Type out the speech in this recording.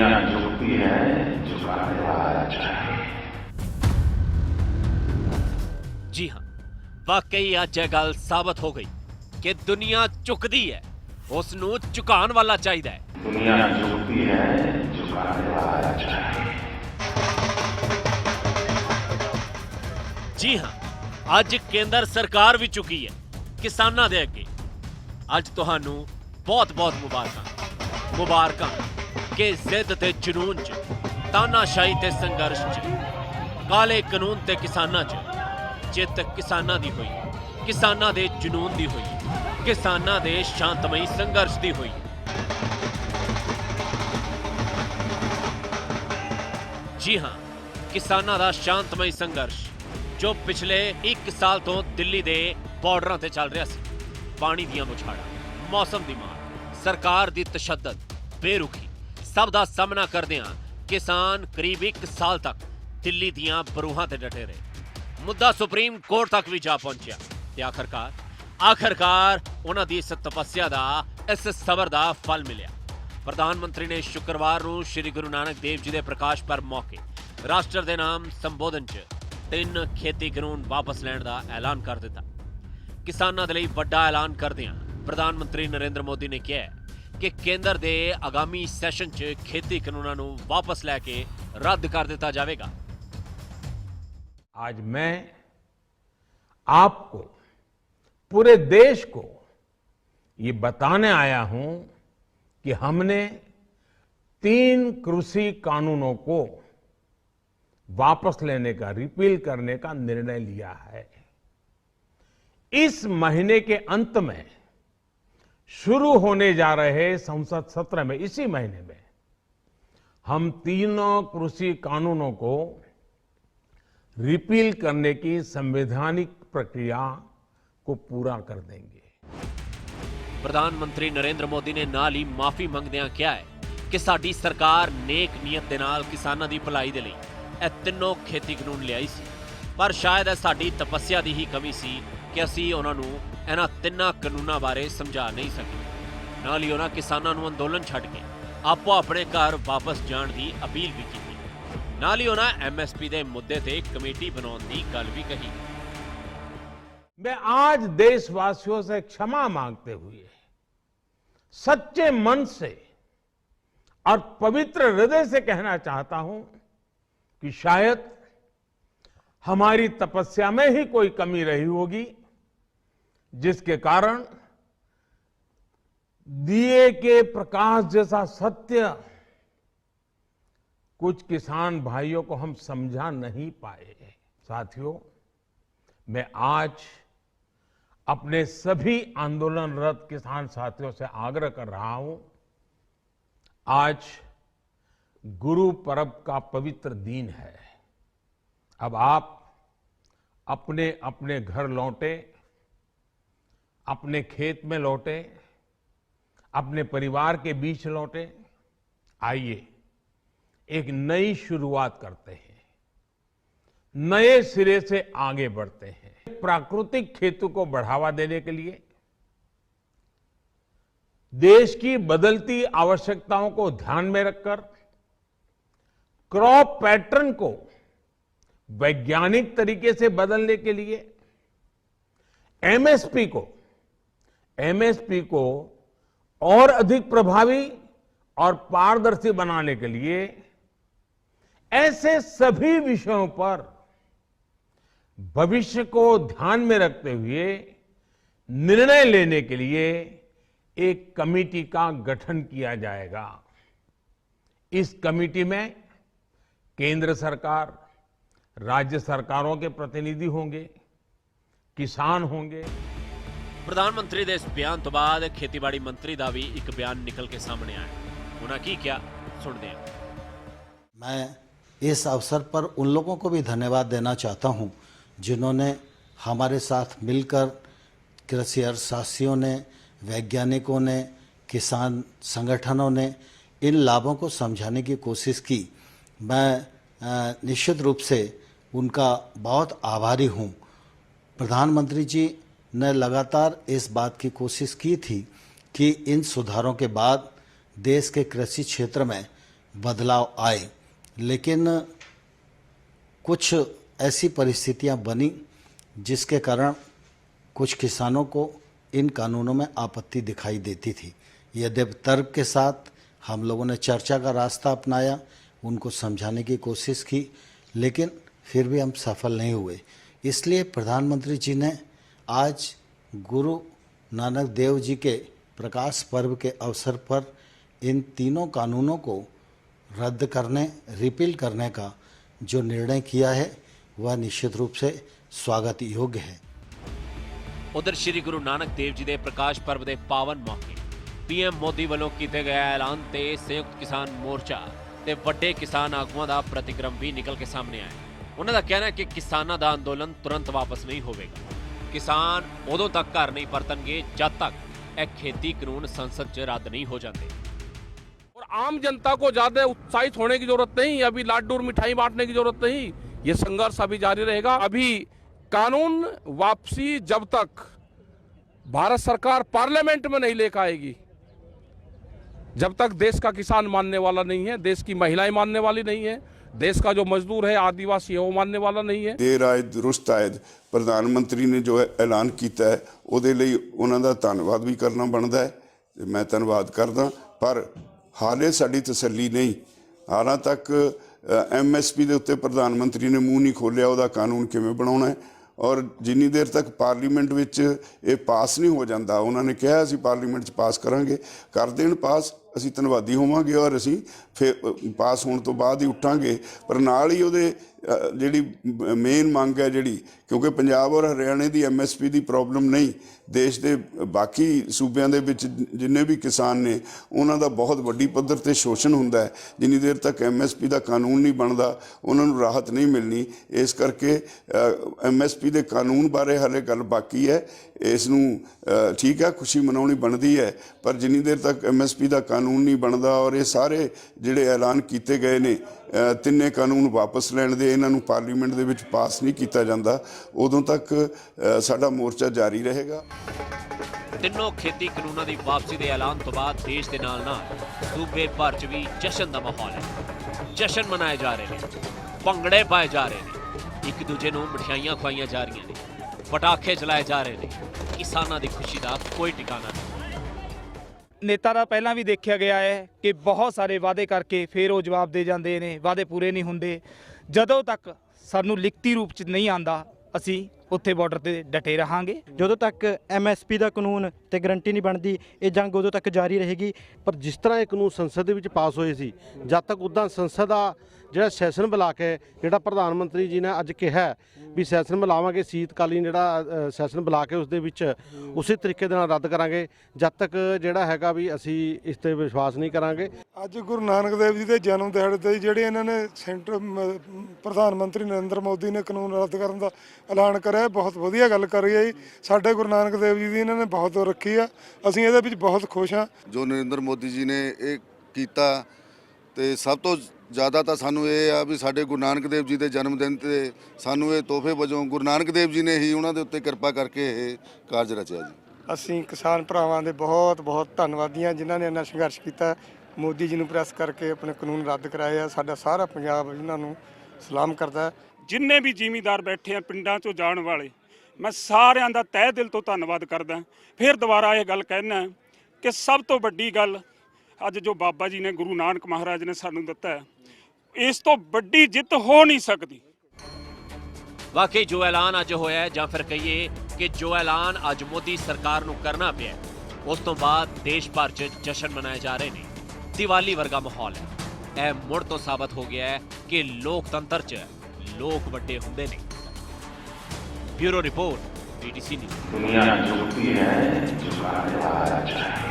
दुनिया झुकती है, झुकाने वाला चाहिए। जी हाँ, वाकई ਅੱਜ ਇਹ ਗੱਲ ਸਾਬਤ ਹੋ ਗਈ ਕਿ ਦੁਨੀਆ ਝੁਕਦੀ ਹੈ, ਉਸ ਨੂੰ ਝੁਕਾਉਣ ਵਾਲਾ ਚਾਹੀਦਾ ਹੈ। दुनिया झुकती है, झुकाने वाला चाहिए। ਜੀ ਹਾਂ, ਅੱਜ ਕੇਂਦਰ ਸਰਕਾਰ ਵੀ ਝੁਕੀ ਹੈ ਕਿਸਾਨਾਂ ਦੇ ਅੱਗੇ। ਅੱਜ ਤੁਹਾਨੂੰ ਬਹੁਤ-ਬਹੁਤ ਮੁਬਾਰਕਾਂ ਕਿ ਜ਼ਿੱਦ ਤੇ ਜਨੂਨ 'ਚ, ਤਾਨਾਸ਼ਾਹੀ ਤੇ ਸੰਘਰਸ਼ 'ਚ, ਕਾਲੇ ਕਾਨੂੰਨ ਤੇ ਕਿਸਾਨਾਂ 'ਚ ਜਿੱਤ ਕਿਸਾਨਾਂ ਦੀ ਹੋਈ, ਕਿਸਾਨਾਂ ਦੇ ਜਨੂਨ ਦੀ ਹੋਈ, ਕਿਸਾਨਾਂ ਦੇ ਸ਼ਾਂਤਮਈ ਸੰਘਰਸ਼ ਦੀ ਹੋਈ। ਜੀ ਹਾਂ, ਕਿਸਾਨਾਂ ਦਾ ਸ਼ਾਂਤਮਈ ਸੰਘਰਸ਼ ਜੋ ਪਿਛਲੇ 1 ਸਾਲ ਤੋਂ ਦਿੱਲੀ ਦੇ ਬਾਰਡਰਾਂ ਤੇ ਚੱਲ ਰਿਹਾ ਸੀ। ਪਾਣੀ ਦੀਆਂ ਮੁਛਾੜਾਂ, ਮੌਸਮ ਦੀ ਮਾਰ, ਸਰਕਾਰ ਦੀ ਤਸ਼ੱਦਦ, ਬੇਰੁਖੀ, ਸਭ ਦਾ ਸਾਹਮਣਾ ਕਰਦਿਆਂ ਕਿਸਾਨ ਕਰੀਬ 1 ਸਾਲ ਤੱਕ ਦਿੱਲੀ ਦੀਆਂ ਬਰੂਹਾਂ ਤੇ ਡਟੇ ਰਹੇ। ਮੁੱਦਾ ਸੁਪਰੀਮ ਕੋਰਟ ਤੱਕ ਵੀ ਜਾ ਪਹੁੰਚਿਆ ਤੇ ਆਖਰਕਾਰ ਉਹਨਾਂ ਦੀ ਇਸ ਤਪੱਸਿਆ ਦਾ, ਇਸ ਸਬਰ ਦਾ ਫਲ ਮਿਲਿਆ। ਪ੍ਰਧਾਨ ਮੰਤਰੀ ਨੇ ਸ਼ੁੱਕਰਵਾਰ ਨੂੰ ਸ਼੍ਰੀ ਗੁਰੂ ਨਾਨਕ ਦੇਵ ਜੀ ਦੇ ਪ੍ਰਕਾਸ਼ ਪਰਬ ਮੌਕੇ ਰਾਸ਼ਟਰ ਦੇ ਨਾਮ ਸੰਬੋਧਨ 'ਚ 3 ਖੇਤੀ ਕਾਨੂੰਨ ਵਾਪਸ ਲੈਣ ਦਾ ਐਲਾਨ ਕਰ ਦਿੱਤਾ। ਕਿਸਾਨਾਂ ਦੇ ਲਈ ਵੱਡਾ ਐਲਾਨ ਕਰਦਿਆਂ ਪ੍ਰਧਾਨ ਮੰਤਰੀ ਨਰਿੰਦਰ ਮੋਦੀ ਨੇ ਕਿਹਾ ਕਿ ਕੇਂਦਰ ਦੇ ਆਗਾਮੀ ਸੈਸ਼ਨ 'ਚ ਖੇਤੀ ਕਾਨੂੰਨਾਂ ਨੂੰ ਵਾਪਸ ਲੈ ਕੇ ਰੱਦ ਕਰ ਦਿੱਤਾ ਜਾਵੇਗਾ। आज मैं आपको, पूरे देश को ये बताने आया हूं कि हमने 3 कृषि कानूनों को वापस लेने का, रिपील करने का निर्णय लिया है। इस महीने के अंत में शुरू होने जा रहे संसद सत्र में, इसी महीने में हम तीनों कृषि कानूनों को रिपील करने की संवैधानिक प्रक्रिया को पूरा कर देंगे। ਪ੍ਰਧਾਨ ਮੰਤਰੀ ਨਰਿੰਦਰ ਮੋਦੀ ਨੇ ਨਾਲ ਹੀ ਮਾਫੀ ਮੰਗਦਿਆਂ ਕਿਹਾ ਹੈ ਕਿ ਸਾਡੀ ਸਰਕਾਰ ਨੇਕ ਨੀਅਤ ਦੇ ਨਾਲ ਕਿਸਾਨਾਂ ਦੀ ਭਲਾਈ ਦੇ ਲਈ ਇਹ ਤਿੰਨੋਂ ਖੇਤੀ ਕਾਨੂੰਨ ਲਿਆਈ ਸੀ, ਪਰ ਸ਼ਾਇਦ ਇਹ ਸਾਡੀ ਤਪੱਸਿਆ ਦੀ ਹੀ ਕਮੀ ਸੀ ਕਿ ਅਸੀਂ ਉਹਨਾਂ ਨੂੰ ਇਹਨਾਂ ਤਿੰਨਾਂ ਕਾਨੂੰਨਾਂ ਬਾਰੇ ਸਮਝਾ ਨਹੀਂ ਸਕੇ। ਨਾਲ ਹੀ ਉਹਨਾਂ ਕਿਸਾਨਾਂ ਨੂੰ ਅੰਦੋਲਨ ਛੱਡ ਕੇ ਆਪੋ ਆਪਣੇ ਘਰ ਵਾਪਸ ਜਾਣ ਦੀ ਅਪੀਲ ਵੀ ਕੀਤੀ। ਨਾਲ ਹੀ ਉਹਨਾਂ ਐਮਐਸਪੀ ਦੇ ਮੁੱਦੇ ਤੇ ਕਮੇਟੀ ਬਣਾਉਣ ਦੀ ਗੱਲ ਵੀ ਕਹੀ। मैं आज देशवासियों से क्षमा मांगते हुए सच्चे मन से और पवित्र हृदय से कहना चाहता हूं कि शायद हमारी तपस्या में ही कोई कमी रही होगी, जिसके कारण दिए के प्रकाश जैसा सत्य कुछ किसान भाइयों को हम समझा नहीं पाए। साथियों, मैं आज अपने सभी आंदोलनरत किसान साथियों से आग्रह कर रहा हूं, आज गुरु पर्व का पवित्र दिन है। अब आप अपने अपने घर लौटे, अपने खेत में लौटे, अपने परिवार के बीच लौटे। आइए एक नई शुरुआत करते हैं, नए सिरे से आगे बढ़ते हैं। प्राकृतिक खेती को बढ़ावा देने के लिए, देश की बदलती आवश्यकताओं को ध्यान में रखकर क्रॉप पैटर्न को वैज्ञानिक तरीके से बदलने के लिए एमएसपी को और अधिक प्रभावी और पारदर्शी बनाने के लिए ऐसे सभी विषयों पर भविष्य को ध्यान में रखते हुए निर्णय लेने के लिए एक कमेटी का गठन किया जाएगा। इस कमेटी में केंद्र सरकार, राज्य सरकारों के प्रतिनिधि होंगे, किसान होंगे। ਪ੍ਰਧਾਨ ਮੰਤਰੀ ਦੇ ਇਸ ਬਿਆਨ ਤੋਂ ਬਾਅਦ ਖੇਤੀਬਾੜੀ ਮੰਤਰੀ ਦਾ ਵੀ ਇੱਕ ਬਿਆਨ ਨਿਕਲ ਕੇ ਸਾਹਮਣੇ ਆਇਆ। ਉਹਨਾਂ ਕੀ ਕਿਹਾ, ਸੁਣਦੇ ਹਾਂ। मैं इस अवसर पर उन लोगों को भी धन्यवाद देना चाहता हूं जिन्होंने हमारे साथ मिलकर कृषि अर्थशास्त्रियों ने, वैज्ञानिकों ने, किसान संगठनों ने इन लाभों को समझाने की कोशिश की। मैं निश्चित रूप से उनका बहुत आभारी हूं। प्रधानमंत्री जी ने लगातार इस बात की कोशिश की थी कि इन सुधारों के बाद देश के कृषि क्षेत्र में बदलाव आए, लेकिन कुछ ऐसी परिस्थितियां बनी जिसके कारण कुछ किसानों को इन कानूनों में आपत्ति दिखाई देती थी। यद्यपि तर्क के साथ हम लोगों ने चर्चा का रास्ता अपनाया, उनको समझाने की कोशिश की, लेकिन फिर भी हम सफल नहीं हुए। इसलिए प्रधानमंत्री जी ने आज गुरु नानक देव जी के प्रकाश पर्व के अवसर पर इन तीनों कानूनों को रद्द करने, रिपील करने का जो निर्णय किया है वह निश्चित रूप से स्वागत योग्य है। उधर श्री गुरु नानक देव जी के प्रकाश पर्व के पावन मौके पीएम मोदी वालों किए गए ऐलान ते संयुक्त किसान मोर्चा ते वड्डे किसान आगुआं दा प्रतिक्रम भी निकल के सामने आया। उन्हों का कहना है कि किसानों का अंदोलन तुरंत वापस नहीं होगा। किसान उदों तक घर नहीं परतणगे जब तक यह खेती कानून संसद च रद्द नहीं हो जाते। और आम जनता को ज्यादा उत्साहित होने की जरूरत नहीं, अभी लाडू और मिठाई बांटने की जरूरत नहीं। ये संघर्ष अभी जारी रहेगा। अभी कानून वापसी जब तक भारत सरकार पार्लियामेंट में नहीं लेकर आएगी, जब तक देश का किसान मानने वाला नहीं है, देश की महिलाएं मानने वाली नहीं है, देश का जो मजदूर है, आदिवासी है, वो मानने वाला नहीं है। देर आए दुरुस्त आए, प्रधानमंत्री ने जो ऐलान किया है ਉਹਦੇ ਲਈ ਉਹਨਾਂ ਦਾ ਧੰਨਵਾਦ ਵੀ ਕਰਨਾ ਬਣਦਾ ਹੈ। मैं ਧੰਨਵਾਦ करदा, पर हाले साड़ी तसल्ली नहीं। हालां तक MSP ਦੇ ਉੱਤੇ प्रधानमंत्री ने मूँह नहीं खोलिया ਉਹਦਾ कानून किवें बनाउणा है। और जिन्नी देर तक पार्लीमेंट विच ये पास नहीं हो जाता, उन्होंने कहा असीं पार्लीमेंट च पास करांगे, कर देण पास, असीं धन्नवादी होवांगे और असीं फिर पास होने तो बाद ही उठांगे। पर नाल ही उहदे जिहड़ी मेन मंग है जिहड़ी, क्योंकि पंजाब और हरियाणे की MSP की प्रॉब्लम नहीं, देश के बाकी सूबों के जिन्ने भी किसान ने उन्हों का बहुत वड्डी पद्धर ते शोषण हुंदा है। जिन्नी देर तक MSP का कानून नहीं बनता उन्होंने राहत नहीं मिलनी। इस करके MSP के कानून बारे हाले गल बाकी है। इसनूं ठीक है, खुशी मनाउणी बनती है, पर जिन्नी देर तक MSP का कानून नहीं बनता और ये सारे जिहड़े ऐलान किए गए ने तिन्ने कानून वापस लैण दे, इन्हां नूं पार्लीमेंट दे विच पास नहीं किया जाता, उदों तक साडा मोर्चा जारी रहेगा। ਤਿੰਨੋਂ खेती कानूनों की वापसी के ऐलान तो बाद देश के नाल नाल सूबे भर च भी जश्न का माहौल है। जश्न मनाए जा रहे हैं, भंगड़े पाए जा रहे हैं, एक दूजे नूं मिठाइयां खुआइयां जा रही ने, पटाखे चलाए जा रहे हैं। किसानों की खुशी का कोई ठिकाना नहीं। नेता ਦਾ ਪਹਿਲਾਂ ਵੀ ਦੇਖਿਆ ਗਿਆ ਹੈ ਕਿ ਬਹੁਤ ਸਾਰੇ ਵਾਅਦੇ ਕਰਕੇ ਫਿਰ ਉਹ ਜਵਾਬ ਦੇ ਜਾਂਦੇ ਨੇ, ਵਾਅਦੇ ਪੂਰੇ ਨਹੀਂ ਹੁੰਦੇ। ਜਦੋਂ ਤੱਕ ਸਾਨੂੰ ਲਿਖਤੀ ਰੂਪ 'ਚ ਨਹੀਂ ਆਂਦਾ ਅਸੀਂ ਉੱਥੇ ਬਾਰਡਰ ਤੇ ਡਟੇ ਰਹਾਂਗੇ। ਜਦੋਂ ਤੱਕ MSP ਦਾ ਕਾਨੂੰਨ ਤੇ ਗਰੰਟੀ ਨਹੀਂ ਬਣਦੀ ਇਹ ਜੰਗ ਉਦੋਂ ਤੱਕ ਜਾਰੀ ਰਹੇਗੀ। ਪਰ ਜਿਸ ਤਰ੍ਹਾਂ ਇਹ ਕਾਨੂੰਨ ਸੰਸਦ ਦੇ ਵਿੱਚ ਪਾਸ ਹੋਏ ਸੀ, ਜਦ ਤੱਕ ਉੱਦਾਂ ਸੰਸਦ ਦਾ ਜਿਹੜਾ ਸੈਸ਼ਨ ਬੁਲਾ ਕੇ ਜਿਹੜਾ ਪ੍ਰਧਾਨ ਮੰਤਰੀ ਜੀ ਨੇ ਅੱਜ ਕਿਹਾ ਵੀ ਸੈਸ਼ਨ ਬੁਲਾਵਾਂਗੇ, ਸ਼ੀਤਕਾਲੀਨ ਜਿਹੜਾ ਸੈਸ਼ਨ ਬੁਲਾ ਕੇ ਉਸ ਦੇ ਵਿੱਚ ਉਸੇ ਤਰੀਕੇ ਦੇ ਨਾਲ ਰੱਦ ਕਰਾਂਗੇ, ਜਦ ਤੱਕ ਜਿਹੜਾ ਹੈਗਾ ਵੀ ਅਸੀਂ ਇਸ ਤੇ ਵਿਸ਼ਵਾਸ ਨਹੀਂ ਕਰਾਂਗੇ। ਅੱਜ ਗੁਰੂ ਨਾਨਕ ਦੇਵ ਜੀ ਦੇ ਜਨਮ ਦਿਹਾੜੇ ਤੇ ਜਿਹੜੇ ਇਹਨਾਂ ਨੇ ਪ੍ਰਧਾਨ ਮੰਤਰੀ ਨਰਿੰਦਰ ਮੋਦੀ ਨੇ ਕਾਨੂੰਨ ਰੱਦ ਕਰਨ ਦਾ ਐਲਾਨ ਕਰਿਆ, ਬਹੁਤ ਵਧੀਆ ਗੱਲ ਕਰੀ ਹੈ ਜੀ। ਸਾਡੇ ਗੁਰੂ ਨਾਨਕ ਦੇਵ ਜੀ ਦੀ ਇਹਨਾਂ ਨੇ ਬਹੁਤ ਰੱਖੀ ਆ, ਅਸੀਂ ਇਹਦੇ ਵਿੱਚ ਬਹੁਤ ਖੁਸ਼ ਹਾਂ। ਜੋ ਨਰਿੰਦਰ ਮੋਦੀ ਜੀ ਨੇ ਇਹ ਕੀਤਾ ਤੇ ਸਭ ਤੋਂ ਜ਼ਿਆਦਾ ਤਾਂ ਸਾਨੂੰ ਇਹ ਆ ਵੀ ਸਾਡੇ ਗੁਰੂ ਨਾਨਕ ਦੇਵ ਜੀ ਦੇ ਜਨਮ ਦਿਨ ਤੇ ਸਾਨੂੰ ਇਹ ਤੋਹਫੇ ਵਜੋਂ ਗੁਰੂ ਨਾਨਕ ਦੇਵ ਜੀ ਨੇ ਹੀ ਉਹਨਾਂ ਦੇ ਉੱਤੇ ਕਿਰਪਾ ਕਰਕੇ ਇਹ ਕਾਰਜ ਰਚਿਆ ਜੀ। ਅਸੀਂ ਕਿਸਾਨ ਭਰਾਵਾਂ ਦੇ ਬਹੁਤ ਬਹੁਤ ਧੰਨਵਾਦੀ ਹਾਂ ਜਿਨ੍ਹਾਂ ਨੇ ਇੰਨਾ ਸੰਘਰਸ਼ ਕੀਤਾ, ਮੋਦੀ ਜੀ ਨੂੰ ਪ੍ਰੈਸ ਕਰਕੇ ਆਪਣੇ ਕਾਨੂੰਨ ਰੱਦ ਕਰਾਏ ਆ। ਸਾਡਾ ਸਾਰਾ ਪੰਜਾਬ ਇਹਨਾਂ ਨੂੰ ਸਲਾਮ ਕਰਦਾ। ਜਿੰਨੇ ਵੀ ਜ਼ਿਮੀਂਦਾਰ ਬੈਠੇ ਆ ਪਿੰਡਾਂ 'ਚੋਂ ਜਾਣ ਵਾਲੇ, ਮੈਂ ਸਾਰਿਆਂ ਦਾ ਤਹਿ ਦਿਲ ਤੋਂ ਧੰਨਵਾਦ ਕਰਦਾ। ਫਿਰ ਦੁਬਾਰਾ ਇਹ ਗੱਲ ਕਹਿਣਾ ਕਿ ਸਭ ਤੋਂ ਵੱਡੀ ਗੱਲ ਅੱਜ ਜੋ ਬਾਬਾ ਜੀ ਨੇ ਗੁਰੂ ਨਾਨਕ ਮਹਾਰਾਜ ਨੇ ਸਾਨੂੰ ਦਿੱਤਾ ਹੈ, ਇਸ ਤੋਂ ਵੱਡੀ ਜਿੱਤ ਹੋ ਨਹੀਂ ਸਕਦੀ। वाकई जो ऐलान अज होया है, ਜਾਂ ਫਿਰ ਕਹੀਏ ਕਿ ਜੋ ਐਲਾਨ ਅੱਜ ਮੋਦੀ ਸਰਕਾਰ ਨੂੰ ਕਰਨਾ ਪਿਆ, ਉਸ ਤੋਂ ਬਾਅਦ ਦੇਸ਼ ਭਰ 'ਚ ਜਸ਼ਨ ਮਨਾਏ ਜਾ ਰਹੇ ਨੇ। ਦੀਵਾਲੀ ਵਰਗਾ ਮਾਹੌਲ ਹੈ। ਇਹ ਮੁੜ ਤੋਂ ਸਾਬਤ ਹੋ ਗਿਆ ਹੈ ਕਿ ਲੋਕਤੰਤਰ 'ਚ ਲੋਕ ਵੱਡੇ ਹੁੰਦੇ ਨੇ। Bureau report, BTC news. दुनिया झुकती है, झुकाने वाला अच्छा है।